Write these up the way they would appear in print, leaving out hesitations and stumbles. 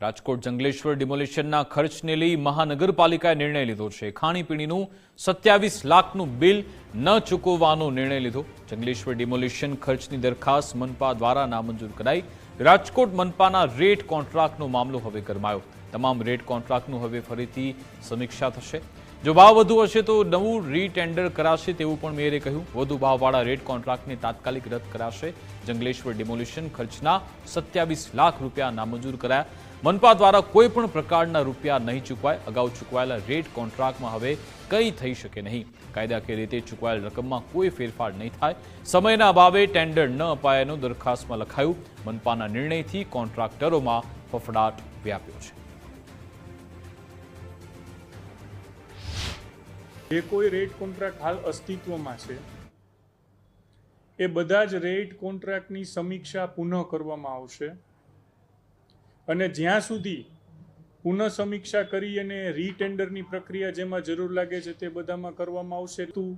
રાજકોટ જંગલેશ્વર ડિમોલિશનના ખર્ચને લઈ મહાનગરપાલિકાએ નિર્ણય લીધો છે. ખાણીપીણીનું 27 લાખનું બિલ ન ચૂકવવાનો નિર્ણય લીધો. જંગલેશ્વર ડિમોલિશન ખર્ચની દરખાસ્ત મનપા દ્વારા નામંજૂર કરાઈ. રાજકોટ મનપાના રેટ કોન્ટ્રાક્ટનો મામલો હવે ગરમાયો. તમામ રેટ કોન્ટ્રાક્ટનું હવે ફરીથી સમીક્ષા થશે. જો ભાવ વધુ હશે તો નવું રીટેન્ડર કરાશે તેવું પણ મેયરે કહ્યું. વધુ ભાવવાળા રેટ કોન્ટ્રાક્ટને તાત્કાલિક રદ કરાશે. જંગલેશ્વર ડિમોલિશન ખર્ચના 27 લાખ રૂપિયા નામંજૂર કરાયા. મનપા દ્વારા કોઈ પણ પ્રકારના રૂપિયા નહીં ચૂકવાય. અગાઉ ચૂકવાયેલા રેટ કોન્ટ્રાક્ટમાં હવે કંઈ થઈ શકે નહીં. કાયદાકીય રીતે ચૂકવાયેલ રકમમાં કોઈ ફેરફાર નહીં થાય. સમયના અભાવે ટેન્ડર ન અપાયાનું દરખાસ્તમાં લખાયું. મનપાના નિર્ણયથી કોન્ટ્રાક્ટરોમાં ફફડાટ વ્યાપ્યો છે. જે કોઈ રેટ કોન્ટ્રાક્ટ હાલ અસ્તિત્વમાં છે એ બધા જ રેટ કોન્ટ્રાક્ટની સમીક્ષા પુનઃ કરવામાં આવશે અને જ્યાં સુધી પુનઃ સમીક્ષા કરી અને રીટેન્ડરની પ્રક્રિયા જેમાં જરૂર લાગે છે તે બધામાં કરવામાં આવશે. તું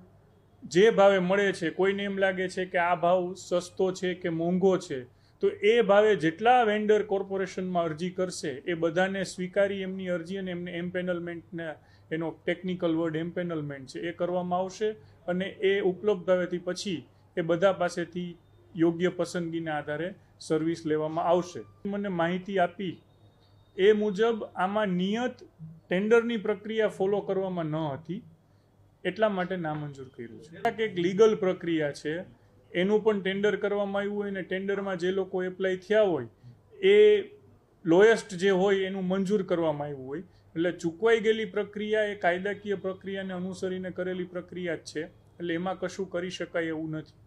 જે ભાવે મળે છે, કોઈને એમ લાગે છે કે આ ભાવ સસ્તો છે કે મોંઘો છે, તો એ ભાવે જેટલા વેન્ડર કોર્પોરેશનમાં અરજી કરશે એ બધાને સ્વીકારી એમની અરજી અને એમને એમ્પેનલમેન્ટને એનો ટેકનિકલ વર્ડ એમ્પેનલમેન્ટ છે એ કરવામાં આવશે અને એ ઉપલબ્ધ હવેથી પછી એ બધા પાસેથી યોગ્ય પસંદગીના આધારે સર્વિસ લેવામાં આવશે. મને માહિતી આપી એ મુજબ આમાં નિયત ટેન્ડરની પ્રક્રિયા ફોલો કરવામાં ન હતી, એટલા માટે નામંજૂર કર્યું છે. એક લીગલ પ્રક્રિયા છે, એનું પણ ટેન્ડર કરવામાં આવ્યું હોય અને ટેન્ડરમાં જે લોકો એપ્લાય થયા હોય એ લોએસ્ટ જે હોય એનું મંજૂર કરવામાં આવ્યું હોય. એટલે ચૂકવાઈ ગયેલી પ્રક્રિયા એ કાયદાકીય પ્રક્રિયાને અનુસરીને કરેલી પ્રક્રિયા જ છે. એટલે એમાં કશું કરી શકાય એવું નથી.